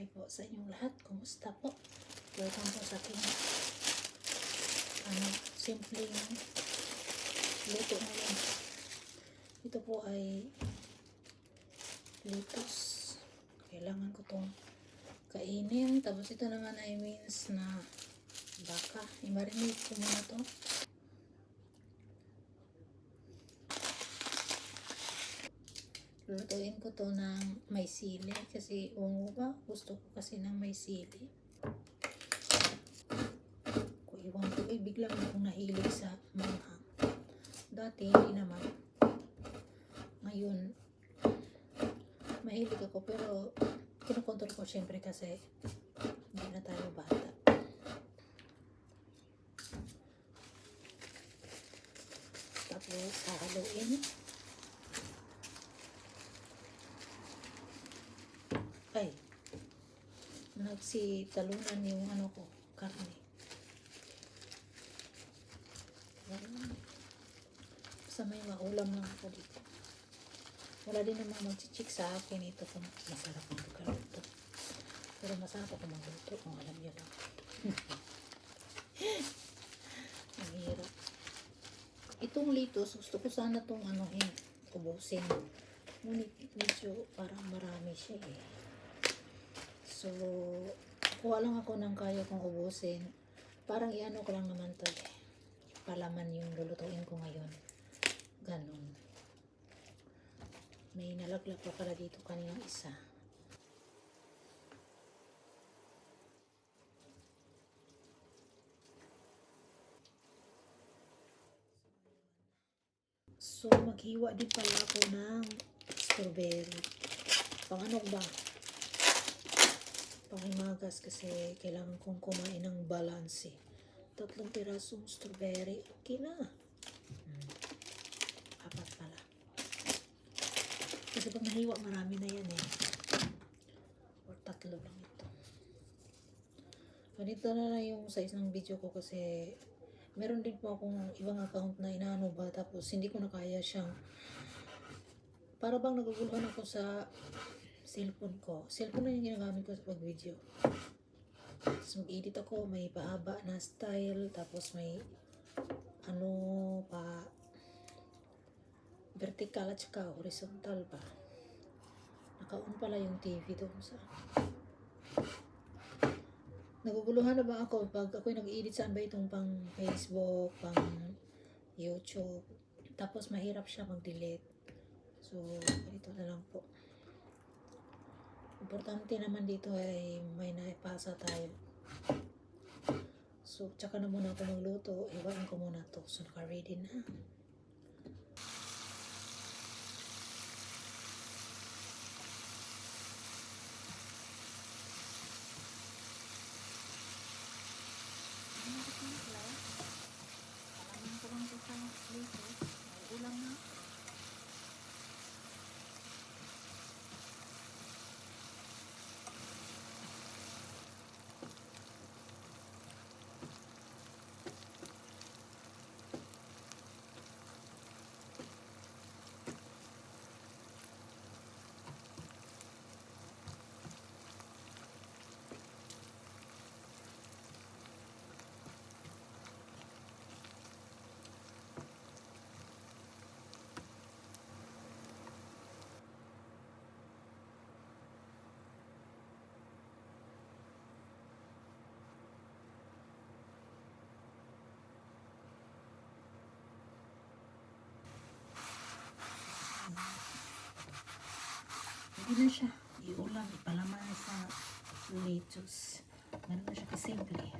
buhay po sa inyong lahat. Kumusta po? Welcome po sa aking simpleng luto ngayon. Ito po ay lettuce. Kailangan ko itong kainin. Tapos ito naman ay means na baka. I-marinate ko muna ito. Lulutuin ko to ng may sili kasi gusto ko kasi ng may sili. Kung iwan ko, biglang akong nahilig sa manghang. Dati hindi naman. Ngayon, mahilig ako pero kinukontrol ko syempre kasi hindi na tayo bata. Tapos hahaluin. Ay, nagsitalunan yung karne. Basta may maulam lang ako dito. Wala din namang mag-chichik sa akin ito kung masarap ang pagkaluto. Pero masarap ako magluto kung alam nyo lang. Ang hirap. Itong lettuce, gusto ko sana itong ubusin. Ngunit medyo parang marami siya eh. So, kuha lang ako ng kaya kong ubusin. Parang ko lang naman to eh. Palaman yung lulutuin ko ngayon. Ganon. May nalaglag pa pala dito kaninang isa. So, maghiwa din pala ako ng strawberry. Pang ba? Pangimagas kasi kailangan kong kumain ng balance eh. 3 pirasong strawberry. Okay na. 4 pala. Kasi pag nahiwa marami na yan eh. Or 3 lang ito. Ganito na lang yung size ng video ko kasi meron din po akong ibang account na inaano ba tapos hindi ko na kaya siyang para bang naguguluhan ako sa cellphone ko. Cellphone na yung ginagamit ko sa pag-video. Tapos mag-edit ako, may paaba na style, tapos may vertical at saka horizontal pa. Naka-on pala yung TV doon sa naguguluhan na ba ako pag ako'y nag-edit saan ba itong pang Facebook, pang YouTube. Tapos mahirap siya mag-delete. So, ganito na lang po. Importante naman dito ay may naipasa tayo. So, tsaka na muna ako magluto. Iwain ko muna to. So, naka-ready na. Alaman ko lang sa luto. May ulam na. Hindi na siya iulam, ipalaman sa lettuce. Ganun na siya kasimple.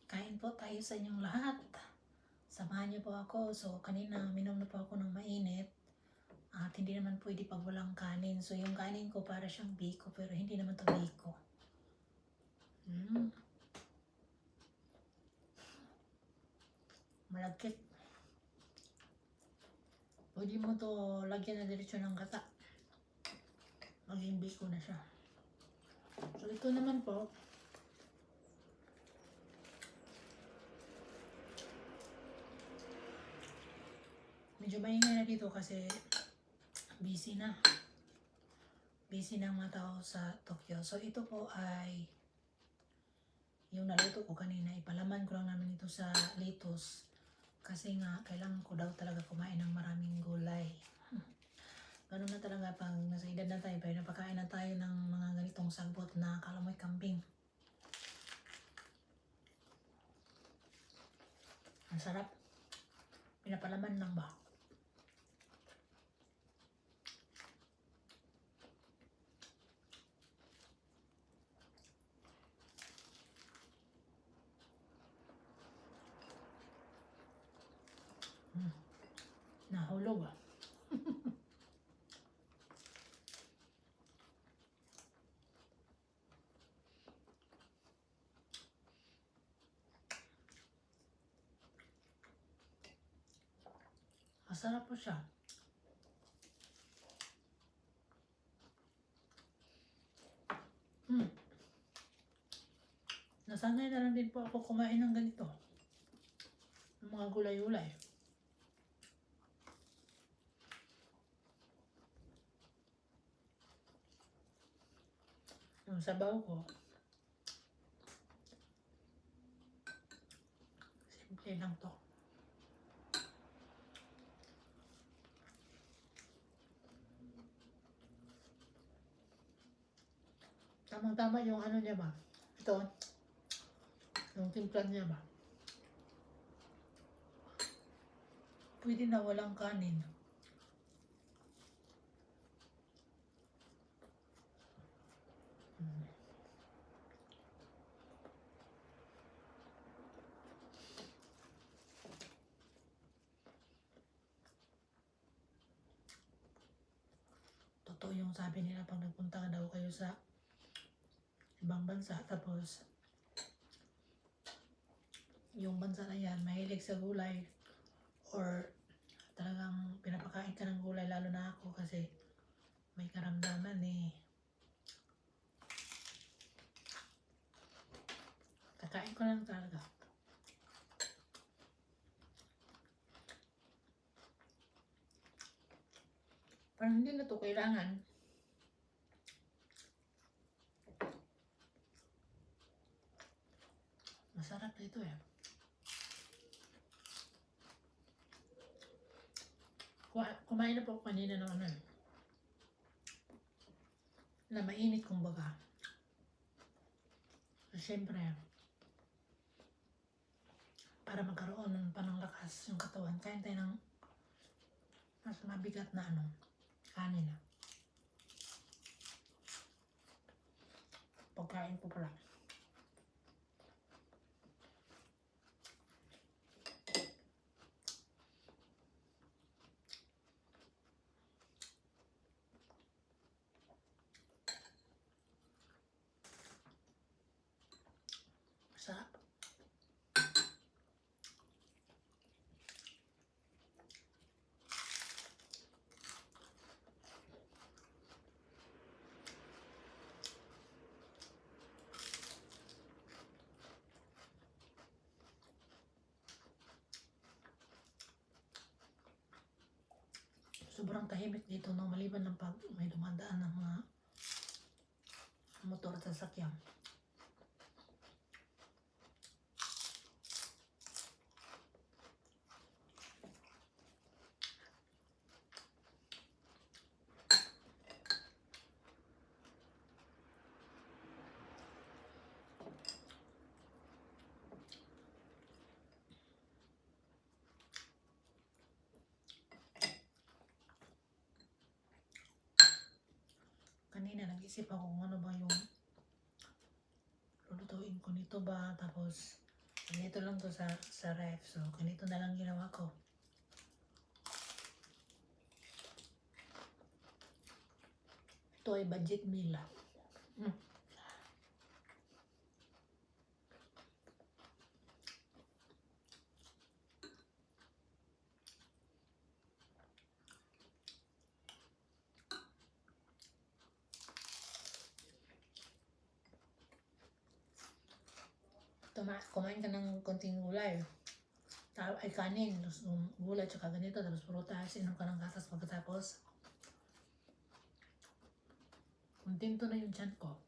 Kain po tayo sa inyong lahat. Samahan niyo po ako. So, kanina minom na po ako ng mainit. At hindi naman pwede pag walang kanin. So, yung kanin ko para siyang biko, pero hindi naman to biko. Malagkit. Pwede mo to lagyan na diretso ng gata. Maging biko na siya. So, ito naman po. Medyo maingay na dito kasi busy na. Busy na ang mga tao sa Tokyo. So ito po ay yung naluto ko kanina. Ipalaman ko lang namin ito sa lettuce. Kasi nga, kailangan ko daw talaga kumain ng maraming gulay. Ganun na talaga pag nasa edad na tayo, pero napakain na tayo ng mga ganitong sagbot na kalamoy kambing. Ang sarap. Pinapalaman lang ba? Nahulog ah. Masarap po siya. Nasanay na lang din po ako kumain ng ganito. Ng mga gulay-gulay. Yung sabaw ko, simple lang to. Tamang-tama yung ano niya ba? Ito, yung timplan niya ba? Pwede na walang kanin. Totoo yung sabi nila pag nagpunta ka daw kayo sa ibang bansa, tapos yung bansa na yan mahilig sa gulay or talagang pinapakain ka ng gulay, lalo na ako kasi may karamdaman eh. Kakain ko lang talaga. Parang hindi na to kailangan. Masarap na ito eh. Kumain na po ako kanina ng ano eh. Na mainit kumbaga. So, syempre, para magkaroon ng pananglakas yung katawan, kain tayo ng mas mabigat na ano, kanin. Pagkain po pala. Masarap. Sobrang tahimik dito no, maliban ng pag may dumadaan ng mga motor at sasakyan. Kanina nag-isip ako kung ano ba yung lulutuin ko nito ba, tapos ganito lang to sa ref, so ganito na lang ginawa ko. Ito ay budget meal. Kumain ka ng konting gulay. Ay kanin, tapos gulay tsaka ganito, tapos prutas, inom ka ng gatas pagkatapos. Kontento na yung tiyan ko.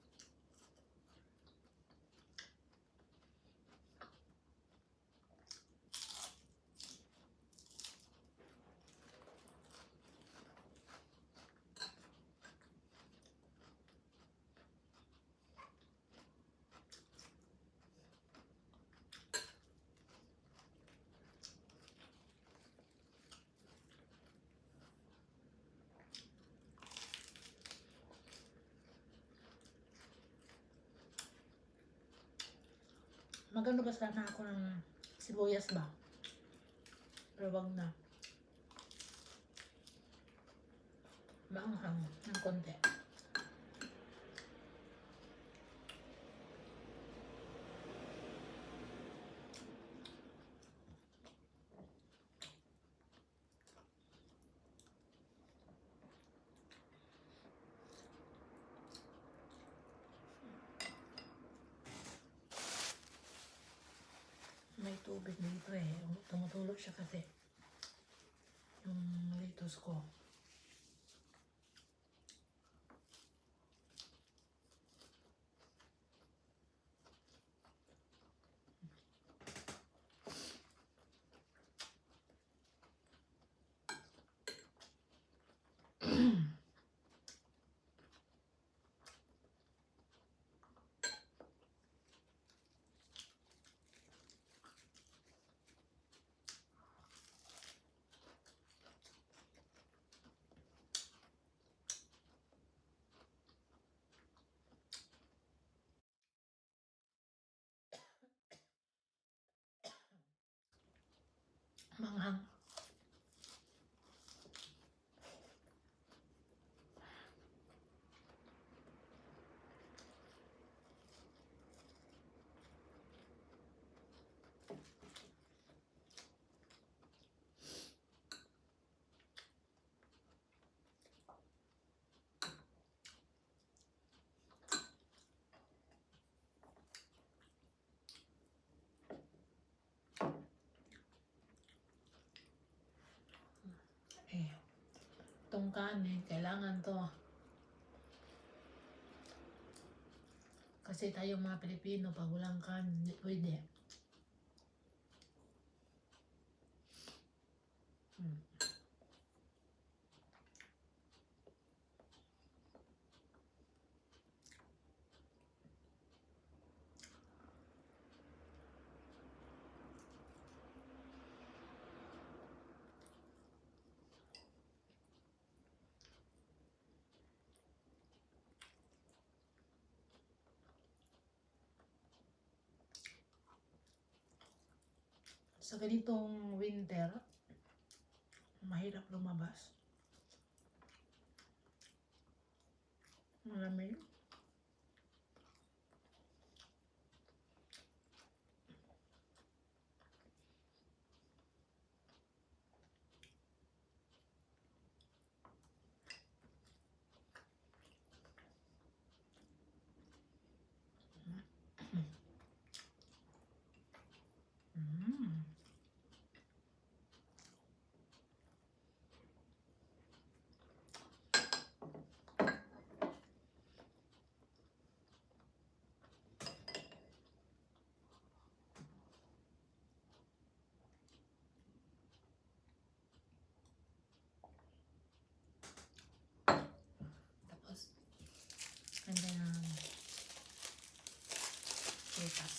Magano ba sana ako ng sibuyas ba? Pero wag na. Maanghang ng konti. May tubig dito eh. Tumutulog siya kasi. Yung lettuce ko. Maanghang. Eh, itong kanin, kailangan to. Kasi tayong mga Pilipino, pag walang kanin, hindi pwede. Hmm. Sa ganitong winter, mahirap lumabas. Malamig. Mm. Tapos, and then, prutas.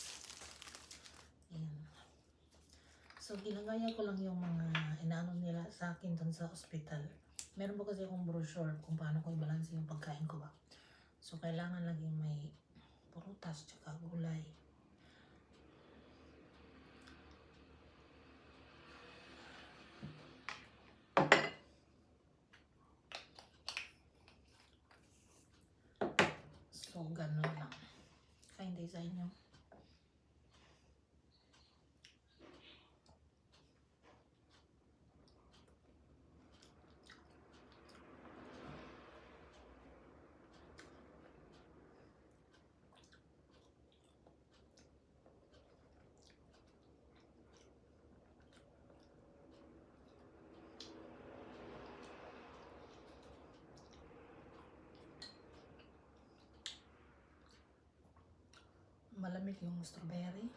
Ayan. So, ginagaya ko lang yung mga inaano nila sa akin dun sa hospital. Meron po kasi akong brochure kung paano ko i-balance yung pagkain ko ba. So, kailangan laging may prutas tsaka gulay. So, ganun lang. Kaya hindi sa inyo. buttermilk, yung strawberry.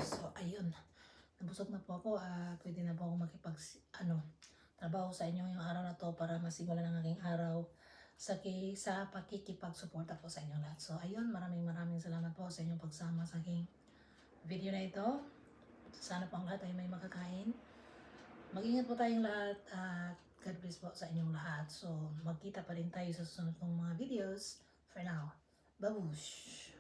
So, ayun. Nabusog na po ako. Pwede na po ako trabaho sa inyo yung araw na to para masimulan ang aking araw sa pakikipagsuporta po sa inyo lahat. So, ayun. Maraming salamat po sa inyong pagsama sa aking video na ito. Sana po ang lahat ay may makakain. Mag-ingat po tayong lahat at God bless po sa inyong lahat. So, magkita pa rin tayo sa susunod kong mga videos. For now, babush!